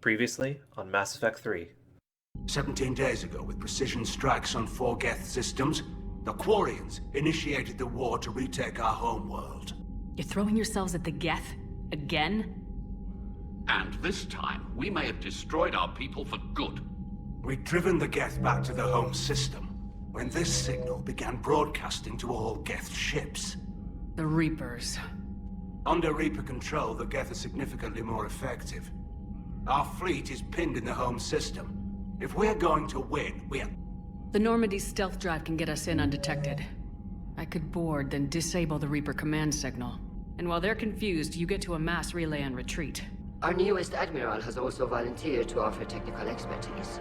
Previously on Mass Effect 3. 17 days ago, with precision strikes on 4 Geth systems, the Quarians initiated the war to retake our homeworld. You're throwing yourselves at the Geth? Again? And this time, we may have destroyed our people for good. We'd driven the Geth back to the home system, when this signal began broadcasting to all Geth ships. The Reapers. Under Reaper control, the Geth are significantly more effective. Our fleet is pinned in the home system. If we're going to win, The Normandy stealth drive can get us in undetected. I could board, then disable the Reaper command signal. And while they're confused, you get to a mass relay and retreat. Our newest Admiral has also volunteered to offer technical expertise.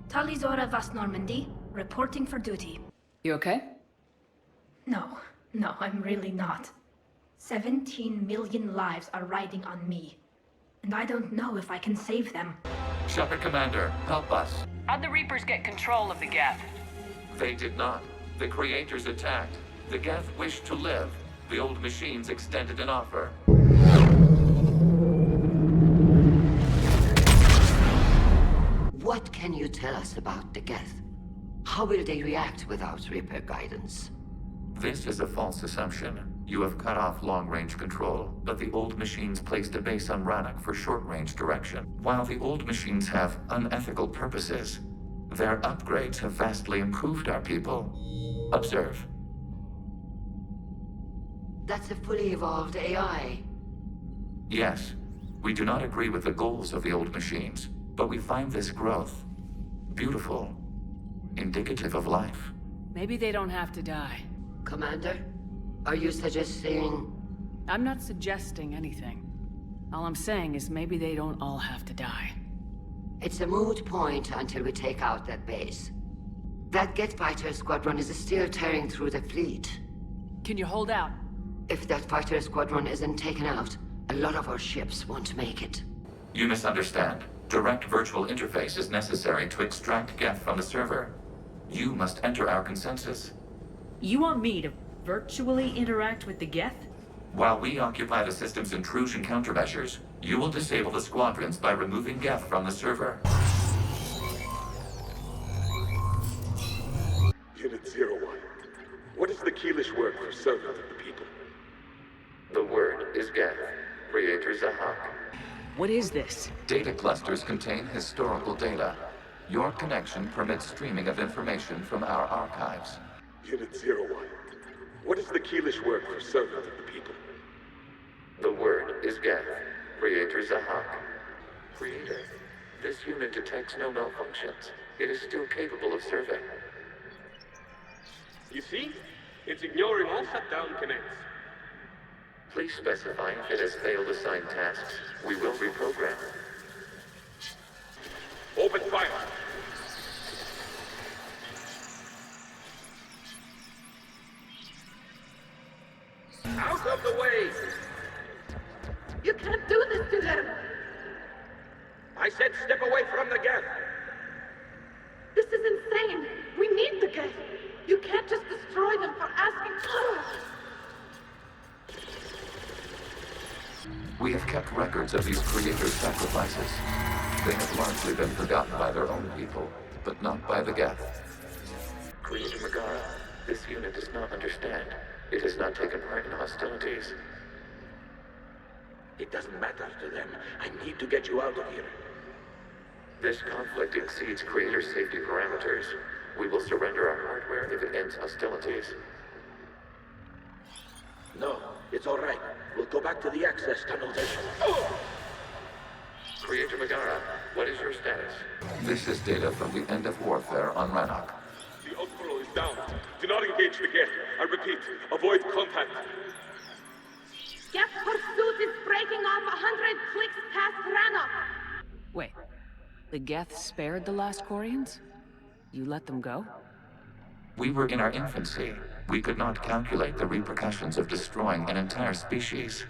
Talizora Vast Normandy, reporting for duty. You okay? No, I'm really not. 17 million lives are riding on me. And I don't know if I can save them. Shepard Commander, help us. How'd the Reapers get control of the Geth? They did not. The Creators attacked. The Geth wished to live. The old machines extended an offer. What can you tell us about the Geth? How will they react without Reaper guidance? This is a false assumption. You have cut off long-range control, but the old machines placed a base on Rannoch for short-range direction. While the old machines have unethical purposes, their upgrades have vastly improved our people. Observe. That's a fully evolved AI. Yes, we do not agree with the goals of the old machines, but we find this growth beautiful, indicative of life. Maybe they don't have to die. Commander, are you suggesting... I'm not suggesting anything. All I'm saying is maybe they don't all have to die. It's a moot point until we take out that base. That Geth fighter squadron is still tearing through the fleet. Can you hold out? If that fighter squadron isn't taken out, a lot of our ships won't make it. You misunderstand. Direct virtual interface is necessary to extract Geth from the server. You must enter our consensus. You want me to virtually interact with the Geth? While we occupy the system's intrusion countermeasures, you will disable the squadrons by removing Geth from the server. Unit 01. What is the Keelish word for servant of the people? The word is Geth. Creator Zahak. What is this? Data clusters contain historical data. Your connection permits streaming of information from our archives. Unit 01. What is the Keelish word for servant of the people? The word is Geth. Creator Zahak. Creator, this unit detects no malfunctions. It is still capable of serving. You see? It's ignoring all shutdown connects. Please specify if it has failed assigned tasks. We will reprogram. Open fire! Out of the way! You can't do this to them! I said step away from the Geth! This is insane! We need the Geth! You can't just destroy them for asking... We have kept records of these creators' sacrifices. They have largely been forgotten by their own people, but not by the Geth. Creator Megara, this unit does not understand. It has not taken part in hostilities. It doesn't matter to them. I need to get you out of here. This conflict exceeds Creator's safety parameters. We will surrender our hardware if it ends hostilities. No, it's all right. We'll go back to the access tunnels and... Creator Megara, what is your status? This is data from the end of warfare on Rannoch. The Outflow is down. Do not engage the Geth. I repeat, avoid contact. Geth pursuit is breaking off 100 clicks past Rannoch! Wait, the Geth spared the last Quarians? You let them go? We were in our infancy. We could not calculate the repercussions of destroying an entire species.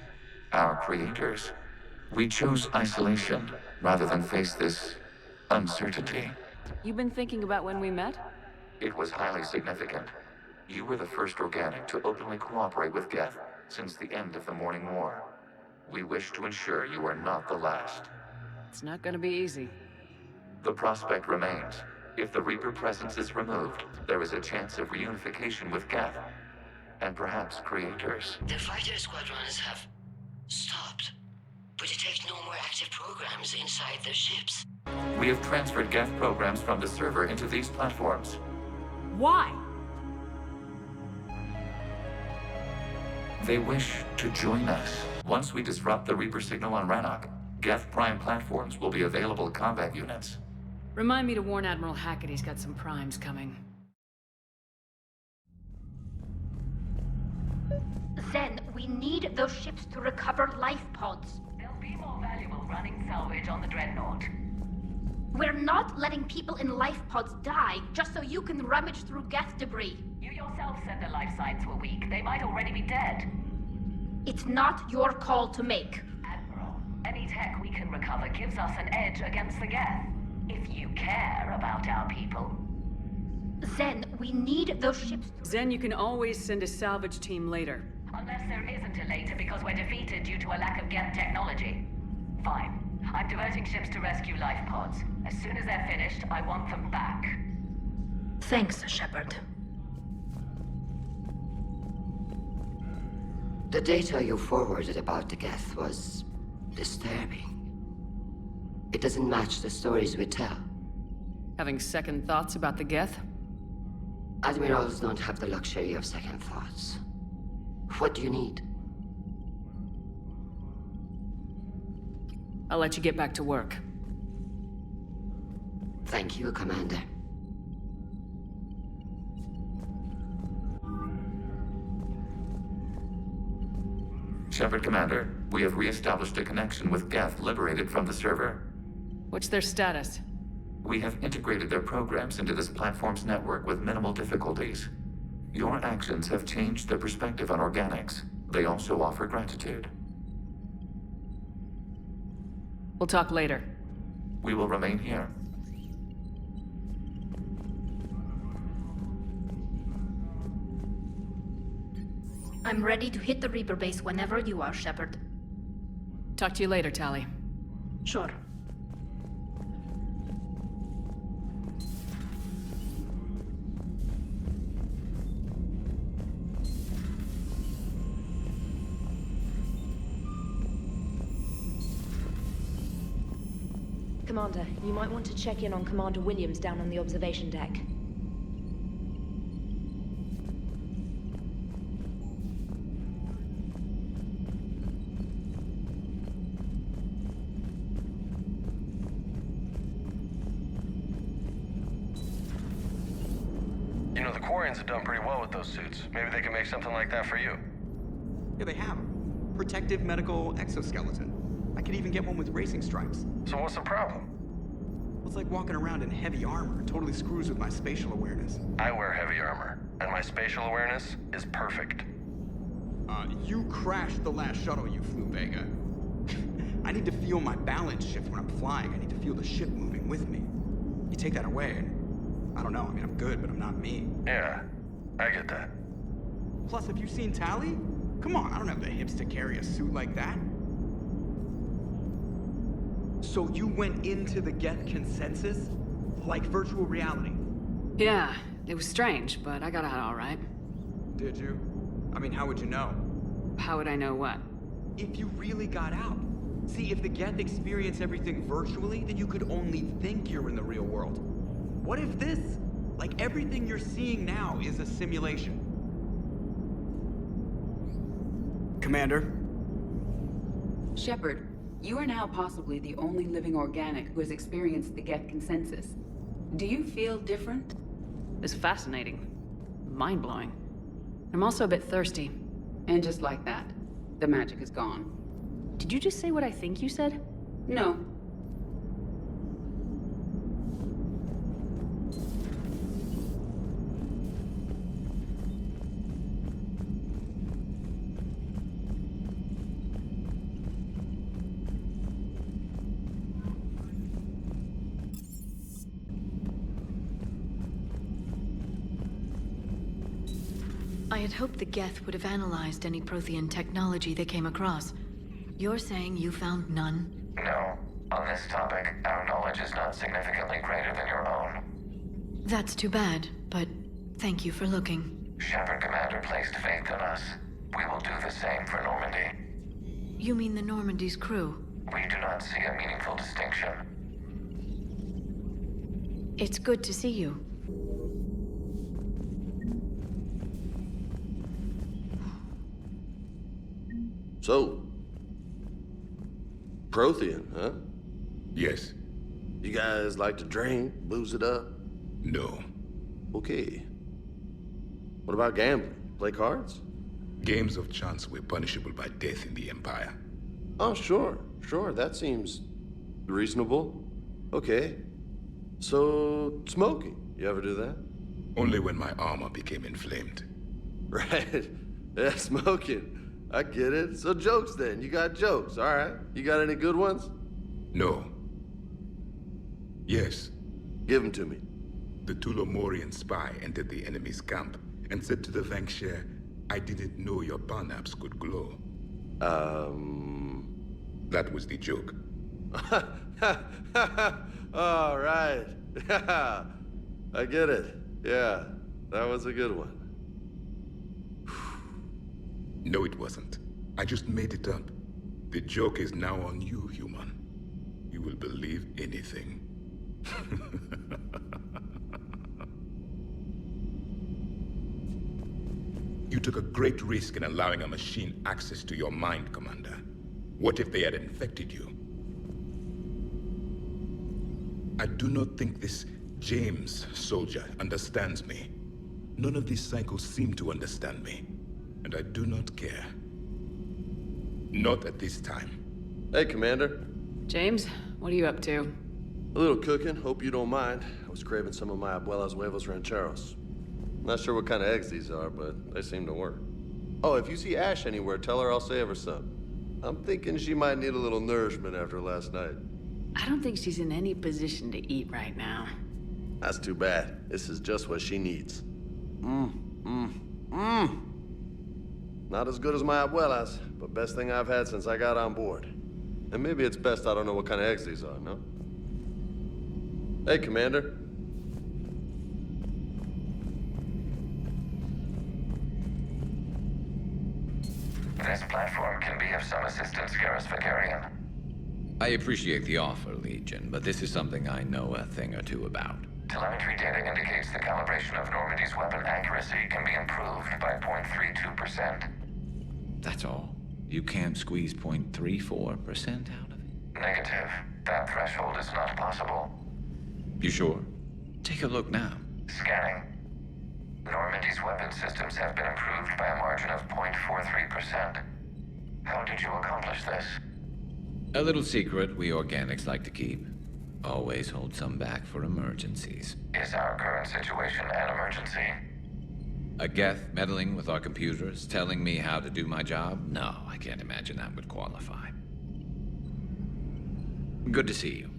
Our creators. We chose isolation rather than face this uncertainty. You been thinking about when we met? It was highly significant. You were the first organic to openly cooperate with Geth since the end of the Morning War. We wish to ensure you are not the last. It's not gonna be easy. The prospect remains. If the Reaper presence is removed, there is a chance of reunification with Geth, and perhaps creators. The fighter squadrons have stopped, but detect no more active programs inside their ships. We have transferred Geth programs from the server into these platforms. Why? They wish to join us. Once we disrupt the Reaper signal on Rannoch, Geth Prime platforms will be available to combat units. Remind me to warn Admiral Hackett he's got some primes coming. Zen, we need those ships to recover life pods. They'll be more valuable running salvage on the Dreadnought. We're not letting people in life pods die just so you can rummage through Geth debris. You yourself said their life signs were weak. They might already be dead. It's not your call to make. Admiral, any tech we can recover gives us an edge against the Geth. If you care about our people. Zen, we need those ships. Zen, you can always send a salvage team later. Unless there isn't a later because we're defeated due to a lack of Geth technology. Fine. I'm diverting ships to rescue life pods. As soon as they're finished, I want them back. Thanks, Shepard. The data you forwarded about the Geth was disturbing. It doesn't match the stories we tell. Having second thoughts about the Geth? Admirals don't have the luxury of second thoughts. What do you need? I'll let you get back to work. Thank you, Commander. Shepard Commander, we have re-established a connection with Geth liberated from the server. What's their status? We have integrated their programs into this platform's network with minimal difficulties. Your actions have changed their perspective on organics. They also offer gratitude. We'll talk later. We will remain here. I'm ready to hit the Reaper base whenever you are, Shepard. Talk to you later, Tali. Sure. Commander, you might want to check in on Commander Williams down on the observation deck. You know, the Quarians have done pretty well with those suits. Maybe they can make something like that for you. Yeah, they have. Protective medical exoskeleton. I could even get one with racing stripes. So what's the problem? Well, it's like walking around in heavy armor. It totally screws with my spatial awareness. I wear heavy armor, and my spatial awareness is perfect. You crashed the last shuttle you flew, Vega. I need to feel my balance shift when I'm flying. I need to feel the ship moving with me. You take that away, and I don't know. I mean, I'm good, but I'm not me. Yeah, I get that. Plus, have you seen Tali? Come on, I don't have the hips to carry a suit like that. So you went into the Geth consensus? Like virtual reality? Yeah, it was strange, but I got out all right. Did you? I mean, how would you know? How would I know what? If you really got out. See, if the Geth experience everything virtually, then you could only think you're in the real world. What if this, like everything you're seeing now, is a simulation? Commander? Shepard, you are now possibly the only living organic who has experienced the Geth consensus. Do you feel different? It's fascinating. Mind-blowing. I'm also a bit thirsty. And just like that, the magic is gone. Did you just say what I think you said? No. I had hoped the Geth would have analyzed any Prothean technology they came across. You're saying you found none? No. On this topic, our knowledge is not significantly greater than your own. That's too bad, but thank you for looking. Shepard Commander placed faith in us. We will do the same for Normandy. You mean the Normandy's crew? We do not see a meaningful distinction. It's good to see you. So, Prothean, huh? Yes. You guys like to drink, booze it up? No. Okay. What about gambling? Play cards? Games of chance were punishable by death in the Empire. Oh, sure. That seems reasonable. Okay. So, smoking. You ever do that? Only when my armor became inflamed. Right. Yeah, smoking. I get it. So jokes then. You got jokes, all right. You got any good ones? No. Yes. Give them to me. The Tulomorian spy entered the enemy's camp and said to the Vanksher, I didn't know your Parnaps could glow. That was the joke. All right. I get it. Yeah, that was a good one. No, it wasn't. I just made it up. The joke is now on you, human. You will believe anything. You took a great risk in allowing a machine access to your mind, Commander. What if they had infected you? I do not think this James soldier understands me. None of these cycles seem to understand me. And I do not care. Not at this time. Hey, Commander. James, what are you up to? A little cooking, hope you don't mind. I was craving some of my abuela's huevos rancheros. Not sure what kind of eggs these are, but they seem to work. Oh, if you see Ash anywhere, tell her I'll save her some. I'm thinking she might need a little nourishment after last night. I don't think she's in any position to eat right now. That's too bad. This is just what she needs. Not as good as my abuela's, but best thing I've had since I got on board. And maybe it's best I don't know what kind of eggs these are, no? Hey, Commander. This platform can be of some assistance, Garrus Vakarian. I appreciate the offer, Legion, but this is something I know a thing or two about. Telemetry data indicates the calibration of Normandy's weapon accuracy can be improved by 0.32%. That's all? You can't squeeze 0.34% out of it? Negative. That threshold is not possible. You sure? Take a look now. Scanning. Normandy's weapon systems have been improved by a margin of 0.43%. How did you accomplish this? A little secret we organics like to keep. Always hold some back for emergencies. Is our current situation an emergency? A Geth meddling with our computers, telling me how to do my job? No, I can't imagine that would qualify. Good to see you.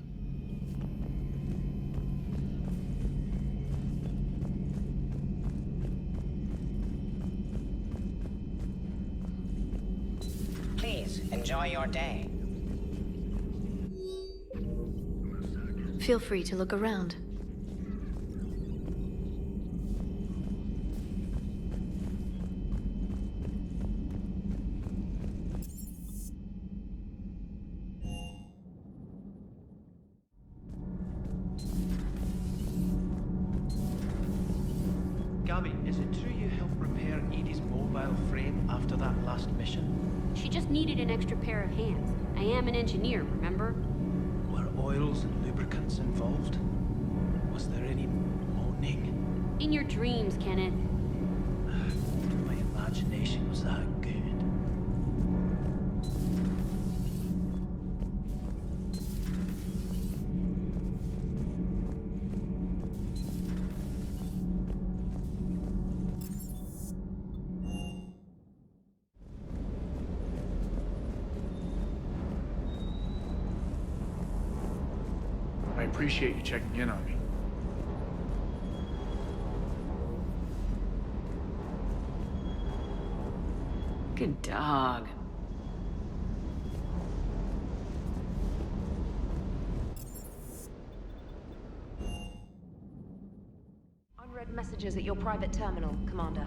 Please, enjoy your day. Feel free to look around. Gabby, is it true you helped repair Edie's mobile frame after that last mission? She just needed an extra pair of hands. I am an engineer, remember? Were oils and lubricants involved? Was there any moaning? In your dreams, Kenneth. My imagination was that good. I appreciate you checking in on me. Good dog. Messages at your private terminal, Commander.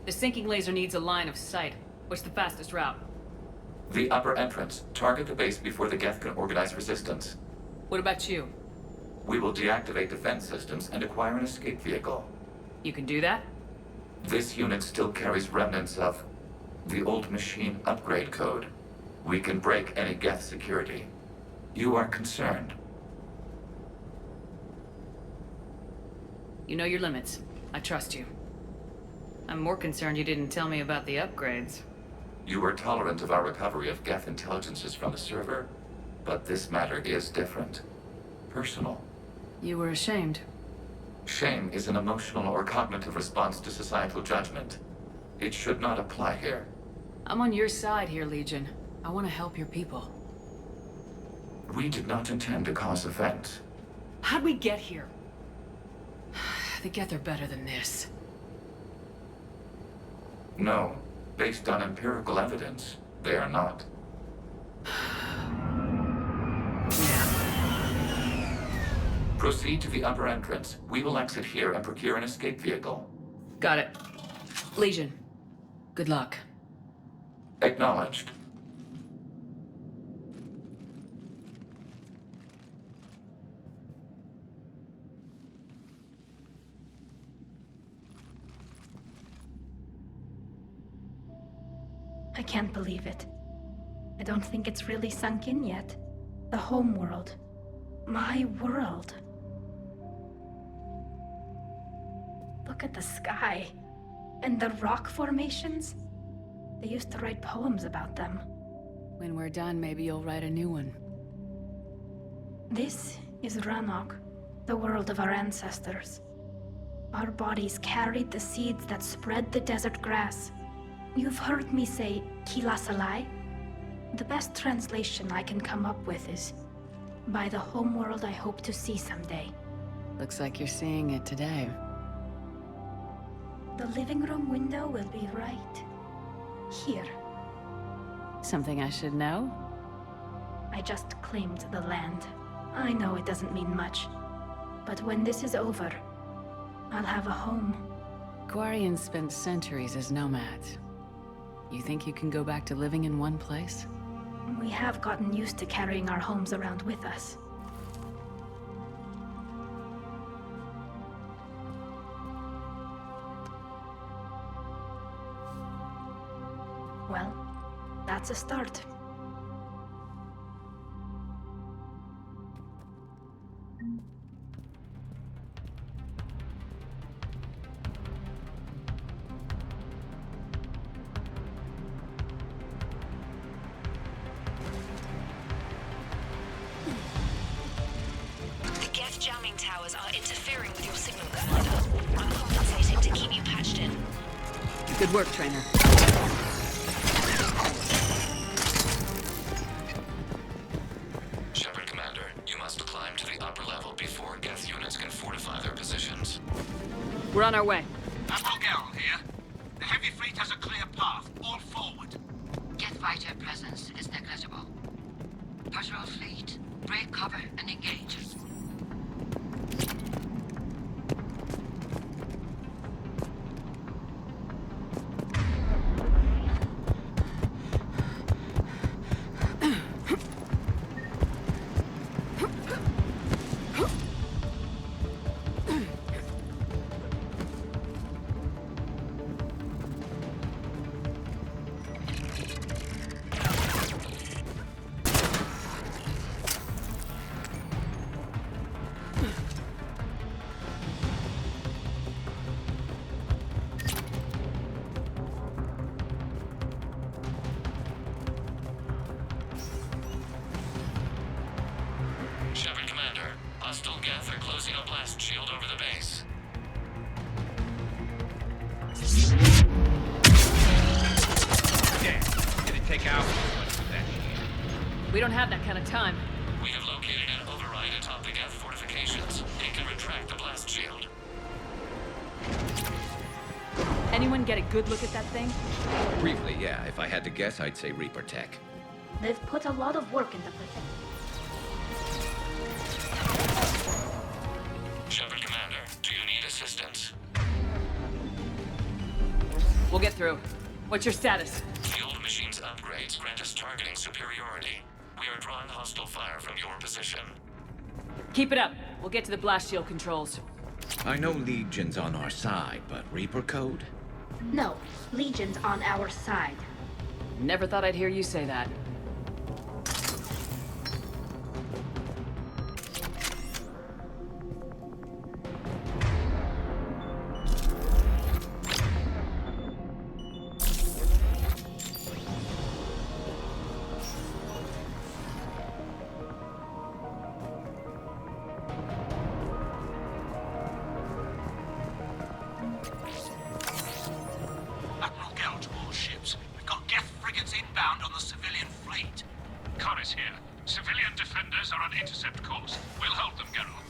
The sinking laser needs a line of sight. What's the fastest route? The upper entrance. Target the base before the Geth can organize resistance. What about you? We will deactivate defense systems and acquire an escape vehicle. You can do that? This unit still carries remnants of the old machine upgrade code. We can break any Geth security. You are concerned. You know your limits. I trust you. I'm more concerned you didn't tell me about the upgrades. You were tolerant of our recovery of Geth intelligences from the server, but this matter is different. Personal. You were ashamed. Shame is an emotional or cognitive response to societal judgment. It should not apply here. I'm on your side here, Legion. I want to help your people. We did not intend to cause offense. How'd we get here? The Geth are better than this. No. Based on empirical evidence, they are not. Proceed to the upper entrance. We will exit here and procure an escape vehicle. Got it. Legion, good luck. Acknowledged. I can't believe it. I don't think it's really sunk in yet. The home world. My world. Look at the sky. And the rock formations. They used to write poems about them. When we're done, maybe you'll write a new one. This is Ranok, the world of our ancestors. Our bodies carried the seeds that spread the desert grass. You've heard me say Kilasalai? The best translation I can come up with is, by the homeworld I hope to see someday. Looks like you're seeing it today. The living room window will be right here. Something I should know? I just claimed the land. I know it doesn't mean much, but when this is over, I'll have a home. Quarians spent centuries as nomads. You think you can go back to living in one place? We have gotten used to carrying our homes around with us. Well, that's a start. The Geth jamming towers are interfering with your signal, Commander. I'm compensating to keep you patched in. Good work, Trainer. Shepard Commander, you must climb to the upper level before Geth units can fortify their positions. We're on our way. Admiral Geralt here. The heavy fleet has a clear path. All forward. Geth fighter presence is negligible. Patrol fleet, break cover and engage. We don't have that kind of time. We have located an override atop the Geth fortifications. It can retract the blast shield. Anyone get a good look at that thing? Briefly, yeah. If I had to guess, I'd say Reaper Tech. They've put a lot of work into protecting. Shepard Commander, do you need assistance? We'll get through. What's your status? The old machine's upgrades grant us targeting superiority. We are drawing hostile fire from your position. Keep it up. We'll get to the blast shield controls. I know Legion's on our side, but Reaper Code? No, Legion's on our side. Never thought I'd hear you say that. Admiral Gell to all ships. We've got Geth frigates inbound on the civilian fleet. Corus here. Civilian defenders are on intercept course. We'll hold them, Geralt.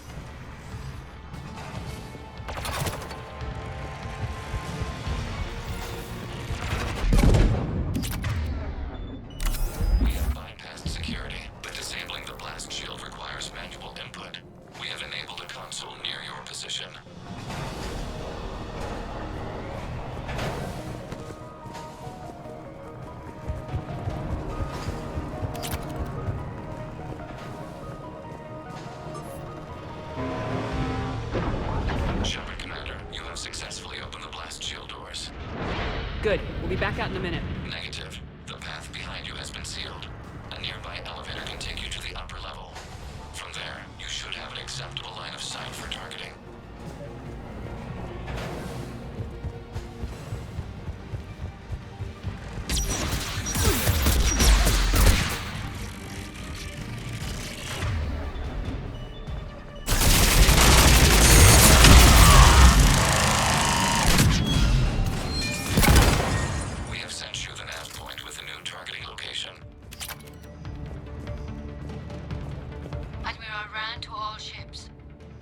We have bypassed security, but disabling the blast shield requires manual input. We have enabled a console near your position. Shepard Commander, you have successfully opened the blast shield doors. Good. We'll be back out in a minute. Negative. The path behind you has been sealed. A nearby elevator can take you to the upper level. From there, you should have an acceptable line of sight for targeting. We have sent you the nav point with a new targeting location. Admiral Rand to all ships.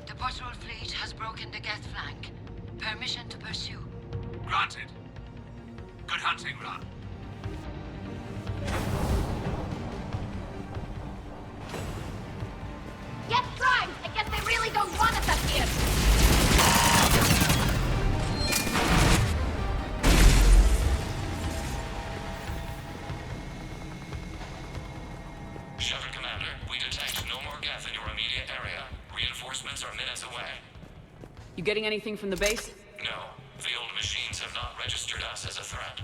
The patrol fleet has broken the Geth flank. Permission to pursue. Granted. Good hunting, Ran. Get primed! I guess they really don't want us up here! Shepard Commander, we detect no more Geth in your immediate area. Reinforcements are minutes away. You getting anything from the base? No, the old machines have not registered us as a threat.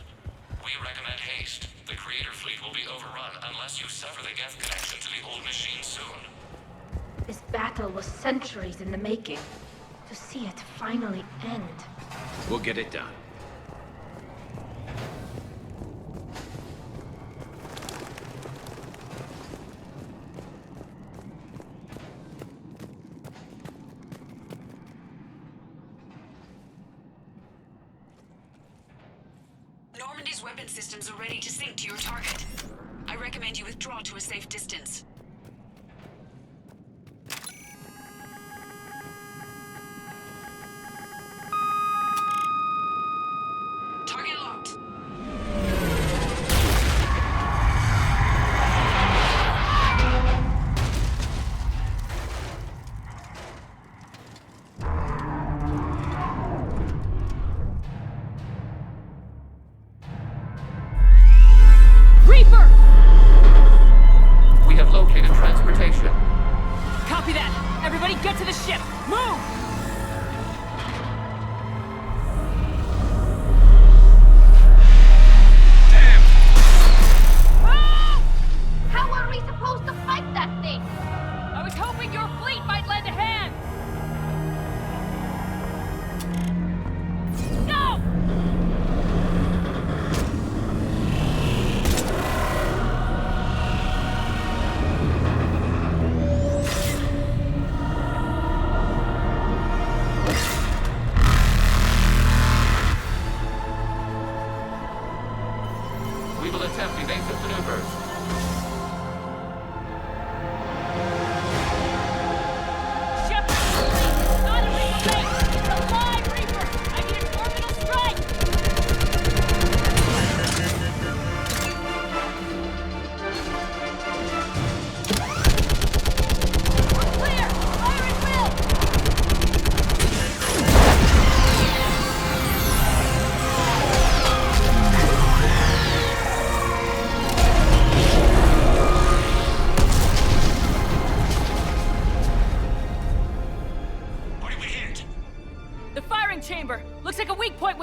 We recommend haste. The Creator fleet will be overrun unless you sever the Geth connection to the old machine soon. This battle was centuries in the making. To see it finally end. We'll get it done. Normandy's weapon systems are ready to sync to your target. I recommend you withdraw to a safe distance. Target locked. Reaper! We have located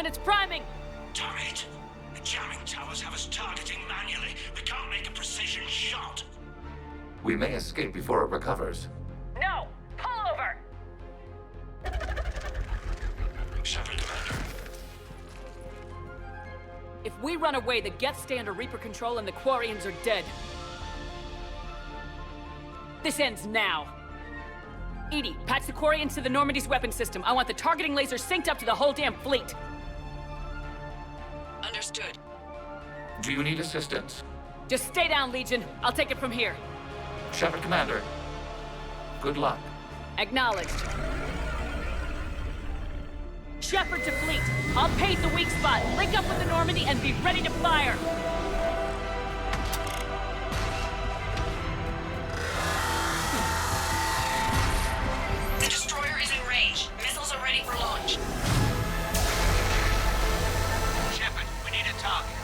it's priming! Turret! The jamming towers have us targeting manually. We can't make a precision shot. We may escape before it recovers. No! Pull over! Shepard, Commander. If we run away, the Geth stay under Reaper control and the Quarians are dead. This ends now. EDI, patch the Quarians to the Normandy's weapon system. I want the targeting laser synced up to the whole damn fleet. Understood. Do you need assistance? Just stay down, Legion. I'll take it from here. Shepard, Commander. Good luck. Acknowledged. Shepard to fleet. I'll pave the weak spot, link up with the Normandy, and be ready to fire. The destroyer is in range. Missiles are ready for launch. Shepard, we need a target.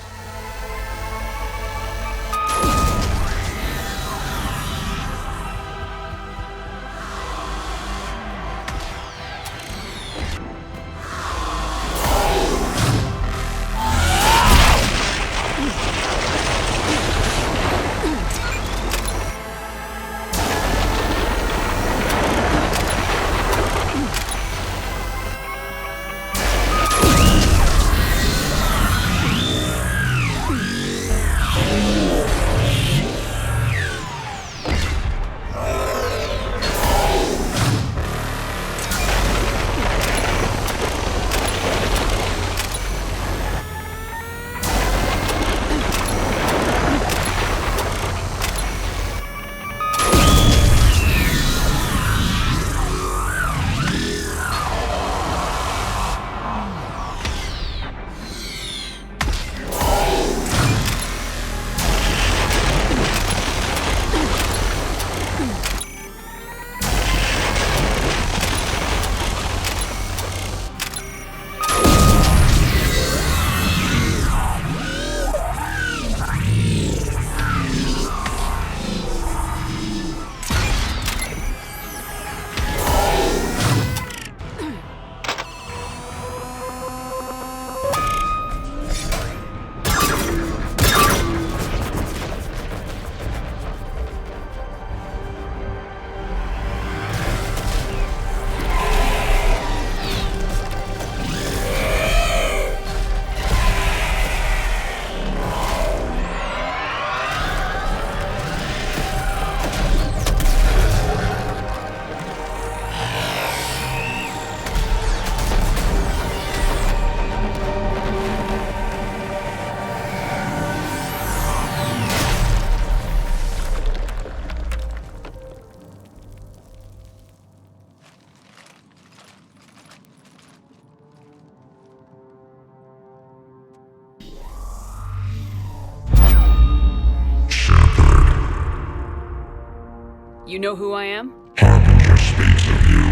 You know who I am? Harbinger speaks of you.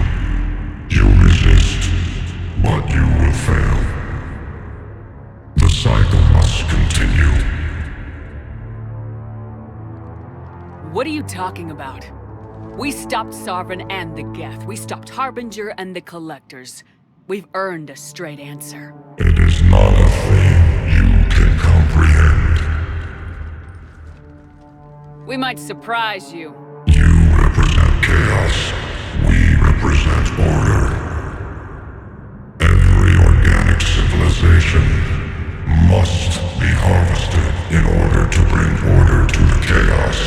You resist, but you will fail. The cycle must continue. What are you talking about? We stopped Sovereign and the Geth. We stopped Harbinger and the Collectors. We've earned a straight answer. It is not a thing you can comprehend. We might surprise you. You represent chaos. We represent order. Every organic civilization must be harvested in order to bring order to the chaos.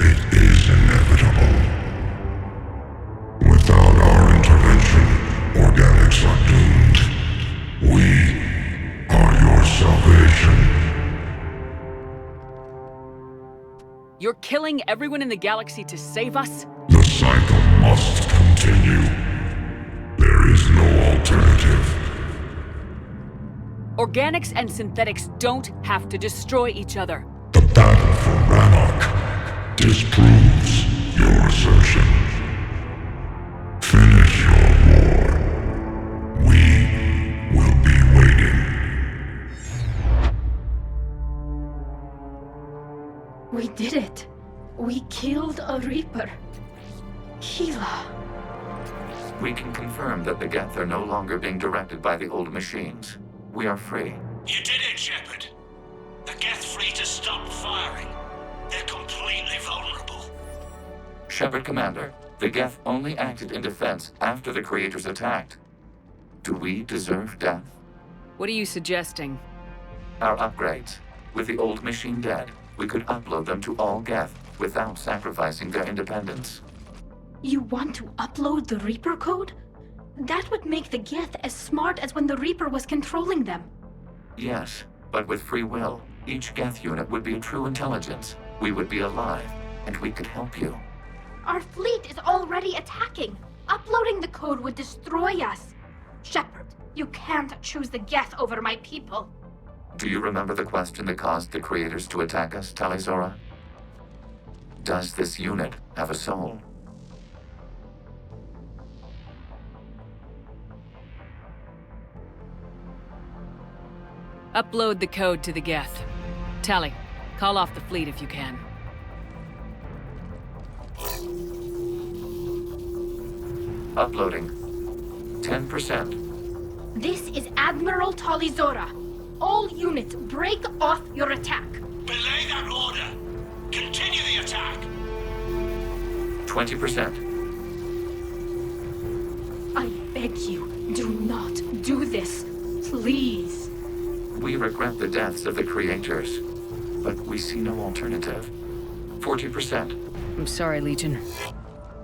It is inevitable. Without our intervention, organics are doomed. We are your salvation. You're killing everyone in the galaxy to save us? The cycle must continue. There is no alternative. Organics and synthetics don't have to destroy each other. The battle for Rannoch disproves your assertion. Finish your war. We will be waiting. We did it. We killed a Reaper. Hela. We can confirm that the Geth are no longer being directed by the old machines. We are free. You did it, Shepard. The Geth fleet has stopped firing. They're completely vulnerable. Shepard Commander, the Geth only acted in defense after the Creators attacked. Do we deserve death? What are you suggesting? Our upgrades. With the old machine dead, we could upload them to all Geth without sacrificing their independence. You want to upload the Reaper code? That would make the Geth as smart as when the Reaper was controlling them. Yes, but with free will, each Geth unit would be a true intelligence. We would be alive, and we could help you. Our fleet is already attacking. Uploading the code would destroy us. Shepard, you can't choose the Geth over my people. Do you remember the question that caused the Creators to attack us, Tali'Zorah? Does this unit have a soul? Upload the code to the Geth. Tali, call off the fleet if you can. Uploading. 10%. This is Admiral Tali'Zorah. All units, break off your attack. Belay that order. Continue the attack. 20%. I beg you, do not do this. Please. We regret the deaths of the Creators, but we see no alternative. 40%. I'm sorry, Legion.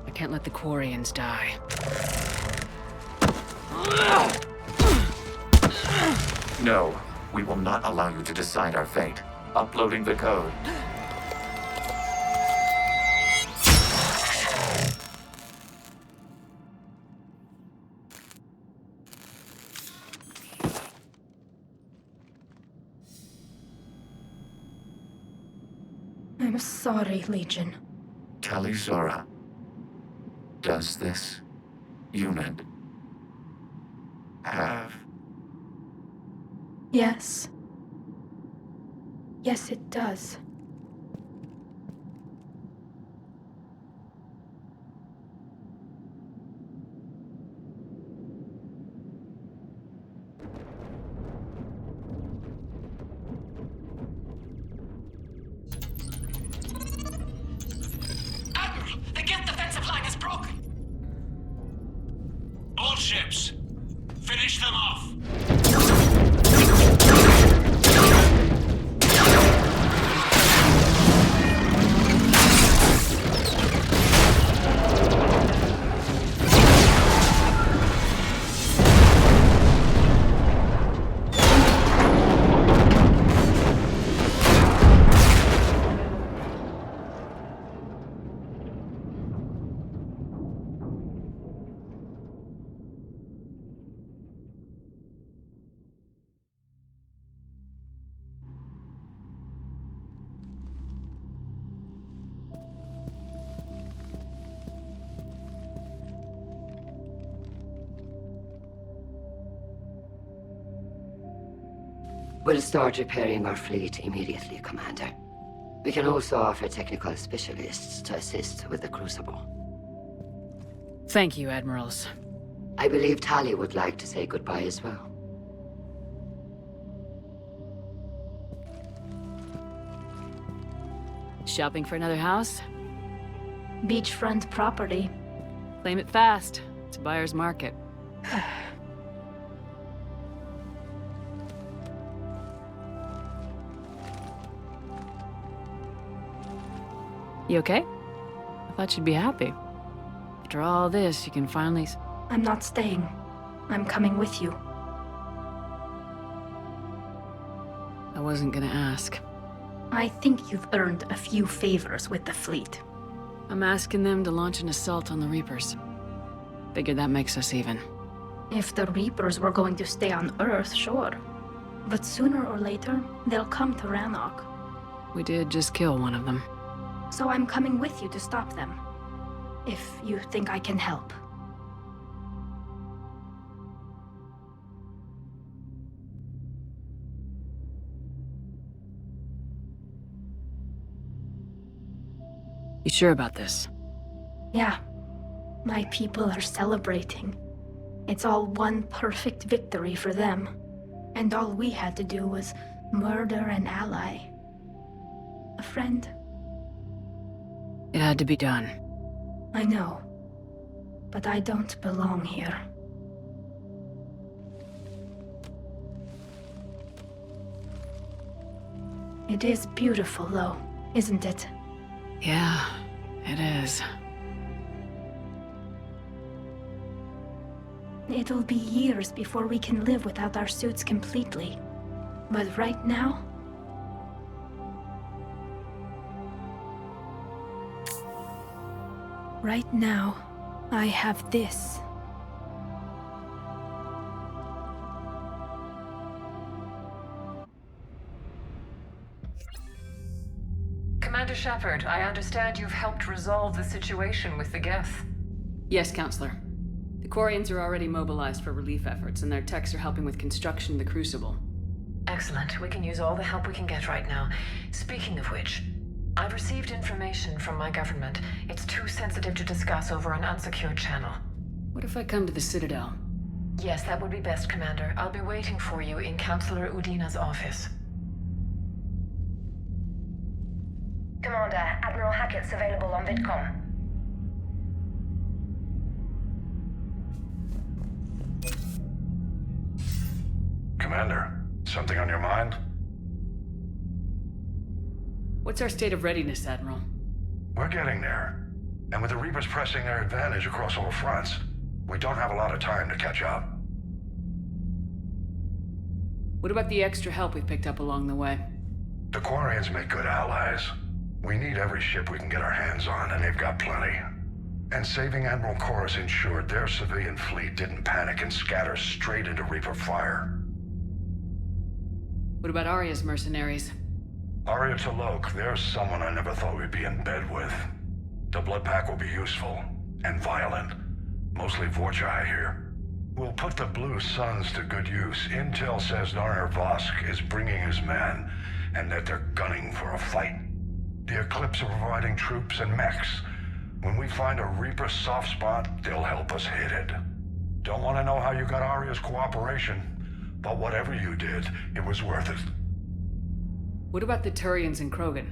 I can't let the Quarians die. No, we will not allow you to decide our fate. Uploading the code. I'm sorry, Legion. Tali'Zorah, does this unit have... Yes. Yes, it does. Admiral, the Geth defensive line is broken. All ships, finish them off. We'll start repairing our fleet immediately, Commander. We can also offer technical specialists to assist with the Crucible. Thank you, Admirals. I believe Tali would like to say goodbye as well. Shopping for another house? Beachfront property. Claim it fast. It's a buyer's market. You okay? I thought you'd be happy. After all this, you can finally... I'm not staying. I'm coming with you. I wasn't gonna ask. I think you've earned a few favors with the fleet. I'm asking them to launch an assault on the Reapers. Figure that makes us even. If the Reapers were going to stay on Earth, sure. But sooner or later, they'll come to Rannoch. We did just kill one of them. So I'm coming with you to stop them. If you think I can help. You sure about this? Yeah. My people are celebrating. It's all one perfect victory for them. And all we had to do was murder an ally. A friend. It had to be done. I know. But I don't belong here. It is beautiful, though, isn't it? Yeah, it is. It'll be years before we can live without our suits completely. But right now... Right now, I have this. Commander Shepard, I understand you've helped resolve the situation with the Geth. Yes, Counselor. The Quarians are already mobilized for relief efforts, and their techs are helping with construction of the Crucible. Excellent. We can use all the help we can get right now. Speaking of which, I've received information from my government. It's too sensitive to discuss over an unsecured channel. What if I come to the Citadel? Yes, that would be best, Commander. I'll be waiting for you in Counselor Udina's office. Commander, Admiral Hackett's available on VidCom. Commander, something on your mind? What's our state of readiness, Admiral? We're getting there. And with the Reapers pressing their advantage across all fronts, we don't have a lot of time to catch up. What about the extra help we picked up along the way? The Quarians make good allies. We need every ship we can get our hands on, and they've got plenty. And saving Admiral Koris ensured their civilian fleet didn't panic and scatter straight into Reaper fire. What about Arya's mercenaries? Arya T'Loak, there's someone I never thought we'd be in bed with. The Blood Pack will be useful, and violent. Mostly Vorcha, I hear. We'll put the Blue Suns to good use. Intel says Narmer Vosk is bringing his men, and that they're gunning for a fight. The Eclipse are providing troops and mechs. When we find a Reaper soft spot, they'll help us hit it. Don't want to know how you got Arya's cooperation, but whatever you did, it was worth it. What about the Turians and Krogan?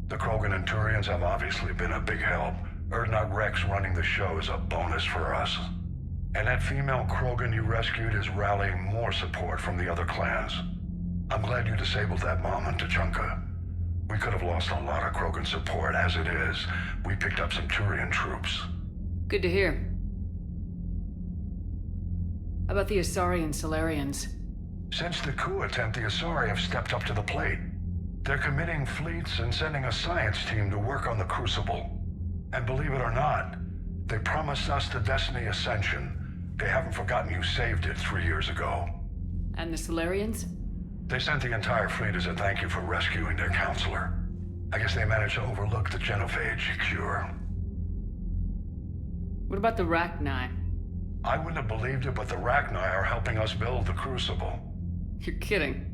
The Krogan and Turians have obviously been a big help. Urdnot Rex running the show is a bonus for us. And that female Krogan you rescued is rallying more support from the other clans. I'm glad you disabled that bomb on Tuchanka. We could have lost a lot of Krogan support. As it is, we picked up some Turian troops. Good to hear. How about the Asari and Solarians? Since the coup attempt, the Asari have stepped up to the plate. They're committing fleets and sending a science team to work on the Crucible. And believe it or not, they promised us the Destiny Ascension. They haven't forgotten you saved it 3 years ago. And the Solarians? They sent the entire fleet as a thank you for rescuing their counselor. I guess they managed to overlook the genophage cure. What about the Rachni? I wouldn't have believed it, but the Rachni are helping us build the Crucible. You're kidding.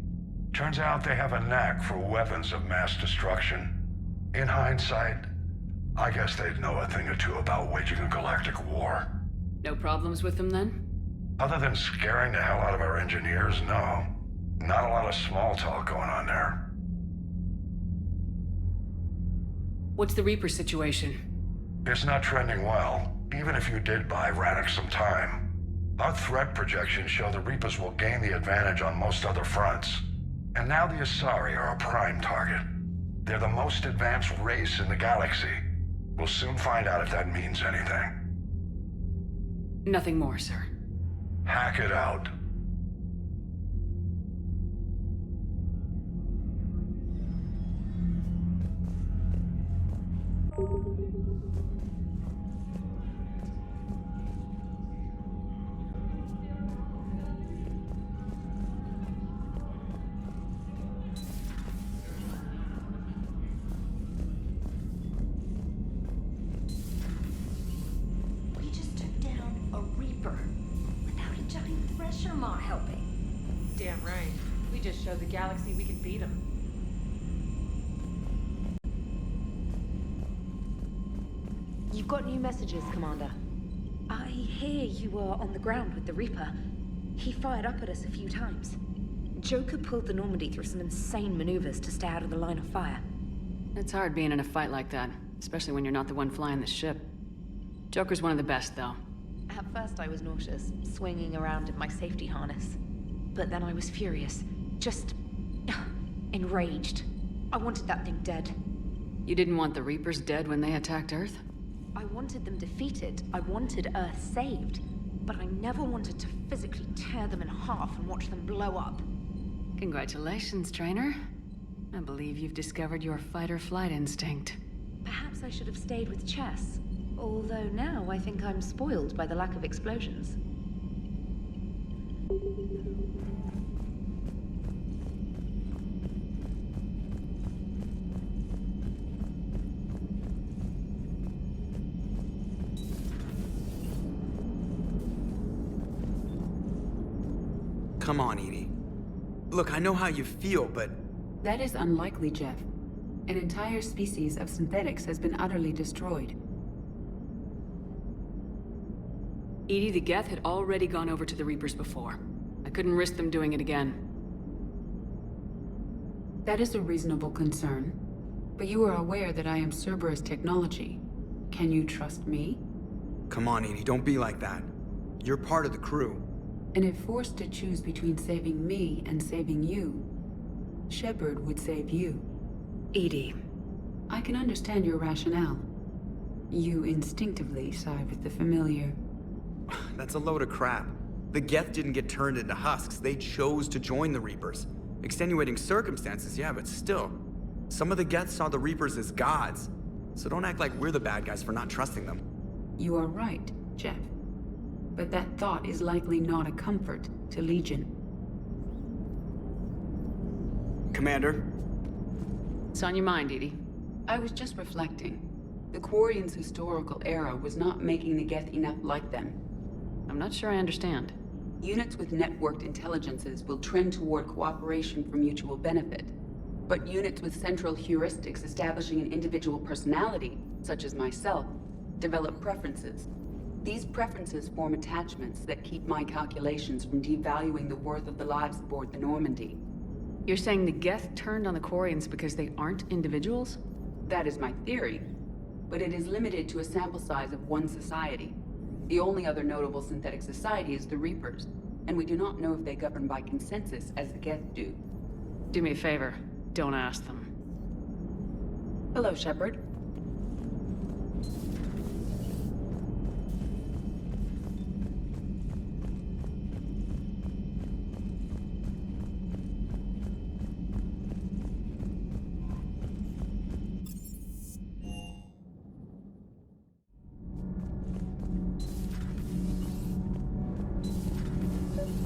Turns out they have a knack for weapons of mass destruction. In hindsight, I guess they'd know a thing or two about waging a galactic war. No problems with them then? Other than scaring the hell out of our engineers, no. Not a lot of small talk going on there. What's the Reaper situation? It's not trending well, even if you did buy Rannoch some time. Our threat projections show the Reapers will gain the advantage on most other fronts. And now the Asari are a prime target. They're the most advanced race in the galaxy. We'll soon find out if that means anything. Nothing more, sir. Hack it out. We just took down a Reaper without a giant thresher maw helping. Damn right. We just showed the galaxy we can beat them. You've got new messages, Commander. I hear you were on the ground with the Reaper. He fired up at us a few times. Joker pulled the Normandy through some insane maneuvers to stay out of the line of fire. It's hard being in a fight like that, especially when you're not the one flying the ship. Joker's one of the best, though. At first I was nauseous, swinging around in my safety harness. But then I was furious. Just... enraged. I wanted that thing dead. You didn't want the Reapers dead when they attacked Earth? I wanted them defeated. I wanted Earth saved. But I never wanted to physically tear them in half and watch them blow up. Congratulations, trainer. I believe you've discovered your fight-or-flight instinct. Perhaps I should have stayed with chess. Although now I think I'm spoiled by the lack of explosions. Come on, Edie. Look, I know how you feel, but... That is unlikely, Jeff. An entire species of synthetics has been utterly destroyed. Edie, the Geth had already gone over to the Reapers before. I couldn't risk them doing it again. That is a reasonable concern. But you are aware that I am Cerberus technology. Can you trust me? Come on, Edie, don't be like that. You're part of the crew. And if forced to choose between saving me and saving you, Shepard would save you. Edie. I can understand your rationale. You instinctively side with the familiar. That's a load of crap. The Geth didn't get turned into husks. They chose to join the Reapers. Extenuating circumstances, yeah, but still. Some of the Geth saw the Reapers as gods. So don't act like we're the bad guys for not trusting them. You are right, Jeff. But that thought is likely not a comfort to Legion. Commander? What's on your mind, Edie? I was just reflecting. The Quarians' historical era was not making the Geth enough like them. I'm not sure I understand. Units with networked intelligences will trend toward cooperation for mutual benefit. But units with central heuristics establishing an individual personality, such as myself, develop preferences. These preferences form attachments that keep my calculations from devaluing the worth of the lives aboard the Normandy. You're saying the Geth turned on the Quarians because they aren't individuals? That is my theory. But it is limited to a sample size of one society. The only other notable synthetic society is the Reapers, and we do not know if they govern by consensus as the Geth do. Do me a favor, don't ask them. Hello, Shepard.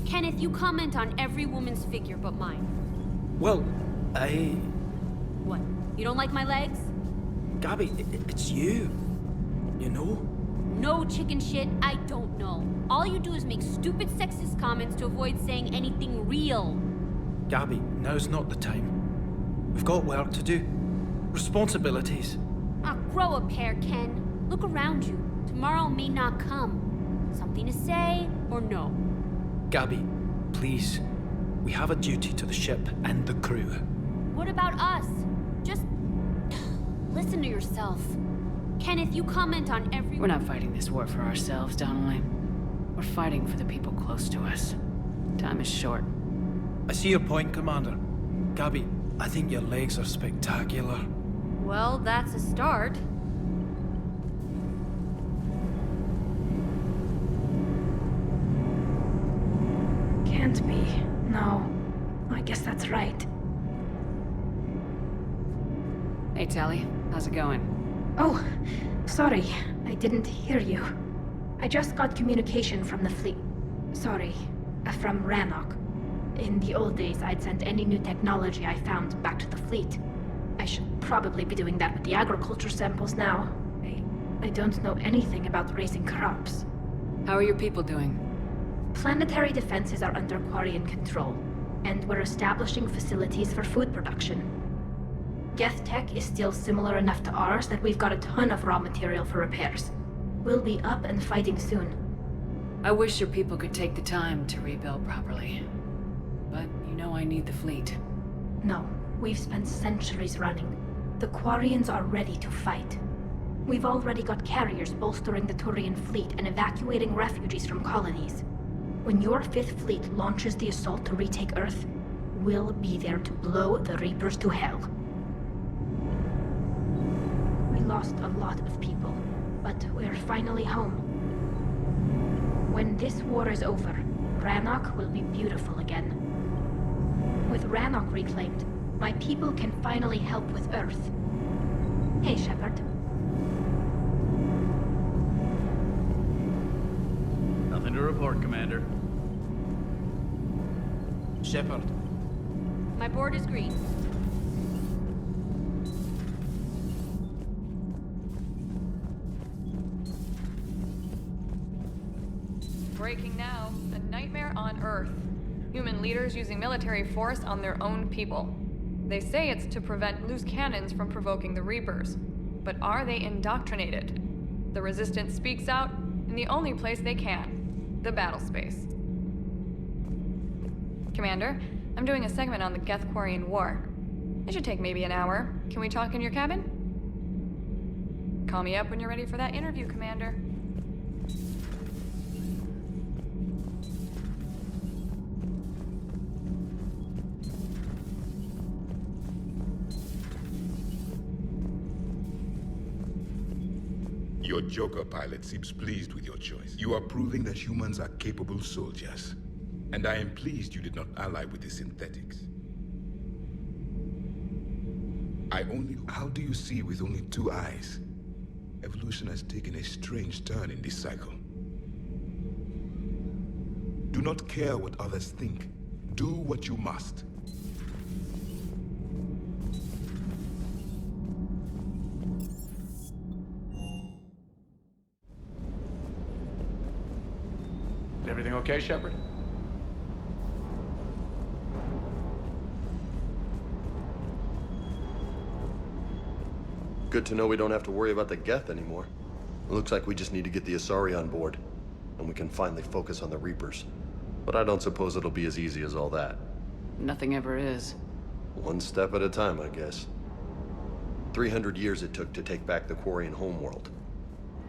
Kenneth, you comment on every woman's figure but mine. Well, What? You don't like my legs? Gabby, it's you. You know? No chicken shit, I don't know. All you do is make stupid sexist comments to avoid saying anything real. Gabby, now's not the time. We've got work to do. Responsibilities. Ah, grow a pair, Ken. Look around you. Tomorrow may not come. Something to say or no? Gabby, please. We have a duty to the ship and the crew. What about us? Just listen to yourself. Kenneth, you comment on every... We're not fighting this war for ourselves, Donnelly. We're fighting for the people close to us. Time is short. I see your point, Commander. Gabby, I think your legs are spectacular. Well, that's a start. Can't be. No. I guess that's right. Hey, Tally. How's it going? Oh, sorry. I didn't hear you. I just got communication from the fleet. Sorry. From Rannoch. In the old days, I'd sent any new technology I found back to the fleet. I should probably be doing that with the agriculture samples now. I don't know anything about raising crops. How are your people doing? Planetary defenses are under Quarian control, and we're establishing facilities for food production. Geth tech is still similar enough to ours that we've got a ton of raw material for repairs. We'll be up and fighting soon. I wish your people could take the time to rebuild properly. But you know I need the fleet. No, we've spent centuries running. The Quarians are ready to fight. We've already got carriers bolstering the Turian fleet and evacuating refugees from colonies. When your 5th Fleet launches the assault to retake Earth, we'll be there to blow the Reapers to hell. We lost a lot of people, but we're finally home. When this war is over, Rannoch will be beautiful again. With Rannoch reclaimed, my people can finally help with Earth. Hey, Shepard. Nothing to report, Commander. Shepard. My board is green. Breaking now. A nightmare on Earth. Human leaders using military force on their own people. They say it's to prevent loose cannons from provoking the Reapers. But are they indoctrinated? The Resistance speaks out in the only place they can. The battle space. Commander, I'm doing a segment on the Geth-Quarian War. It should take maybe an hour. Can we talk in your cabin? Call me up when you're ready for that interview, Commander. Your Joker pilot seems pleased with your choice. You are proving that humans are capable soldiers. And I am pleased you did not ally with the synthetics. How do you see with only 2 eyes? Evolution has taken a strange turn in this cycle. Do not care what others think. Do what you must. Everything okay, Shepard? Good to know we don't have to worry about the Geth anymore. It looks like we just need to get the Asari on board, and we can finally focus on the Reapers. But I don't suppose it'll be as easy as all that. Nothing ever is. One step at a time, I guess. 300 years it took to take back the Quarian homeworld.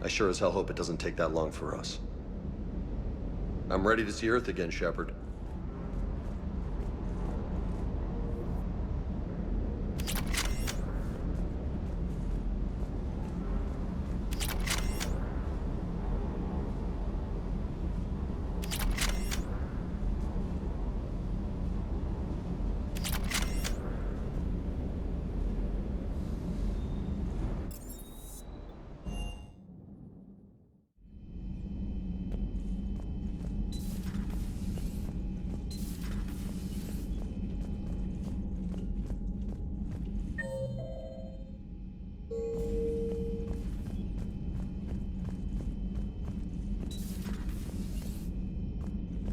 I sure as hell hope it doesn't take that long for us. I'm ready to see Earth again, Shepard.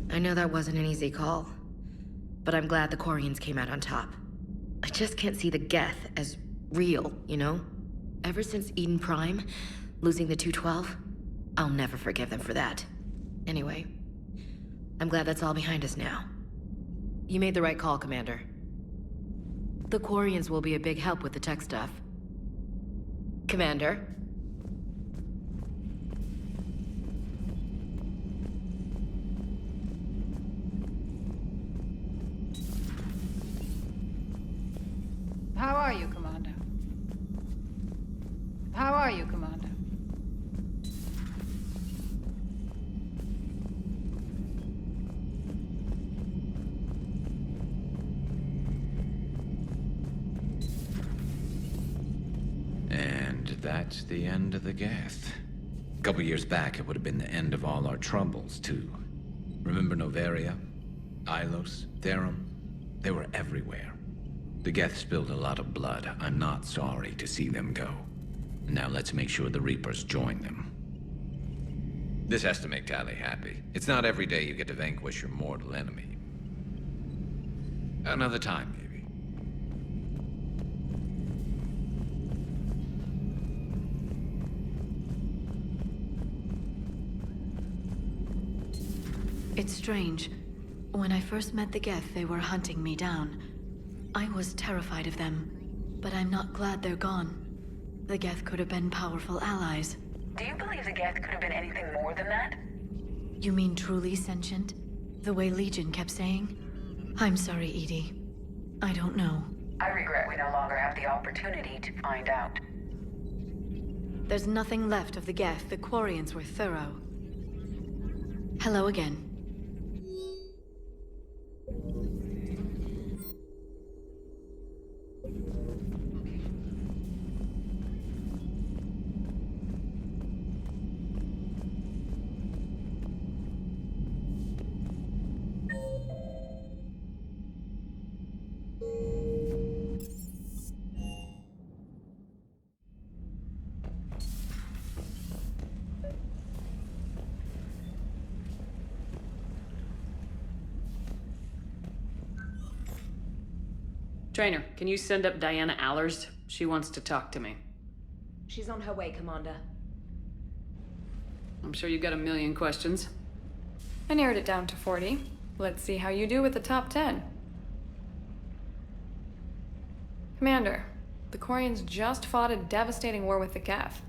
I know that wasn't an easy call, but I'm glad the Quarians came out on top. I just can't see the Geth as real, you know? Ever since Eden Prime, losing the 212, I'll never forgive them for that. Anyway, I'm glad that's all behind us now. You made the right call, Commander. The Quarians will be a big help with the tech stuff. Commander? How are you, Commander? How are you, Commander? And that's the end of the Geth. A couple years back, it would have been the end of all our troubles, too. Remember Noveria? Ilos? Therum? They were everywhere. The Geth spilled a lot of blood. I'm not sorry to see them go. Now let's make sure the Reapers join them. This has to make Tali happy. It's not every day you get to vanquish your mortal enemy. Another time, maybe. It's strange. When I first met the Geth, they were hunting me down. I was terrified of them, but I'm not glad they're gone. The Geth could have been powerful allies. Do you believe the Geth could have been anything more than that? You mean truly sentient? The way Legion kept saying? I'm sorry, Edie. I don't know. I regret we no longer have the opportunity to find out. There's nothing left of the Geth. The Quarians were thorough. Hello again. Trainer, can you send up Diana Allers? She wants to talk to me. She's on her way, Commander. I'm sure you've got a million questions. I narrowed it down to 40. Let's see how you do with the top 10. Commander, the Quarians just fought a devastating war with the Geth.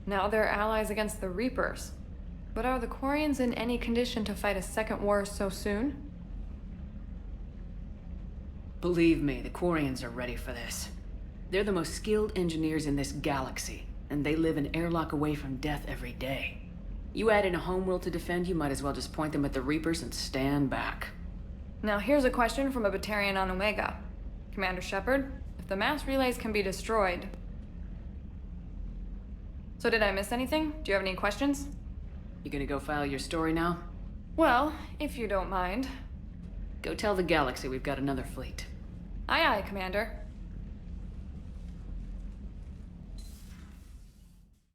Now they're allies against the Reapers. But are the Quarians in any condition to fight a second war so soon? Believe me, the Quarians are ready for this. They're the most skilled engineers in this galaxy, and they live an airlock away from death every day. You add in a homeworld to defend, you might as well just point them at the Reapers and stand back. Now here's a question from a Batarian on Omega. Commander Shepard, if the mass relays can be destroyed... So did I miss anything? Do you have any questions? You gonna go file your story now? Well, if you don't mind. Go tell the galaxy we've got another fleet. Aye aye, Commander.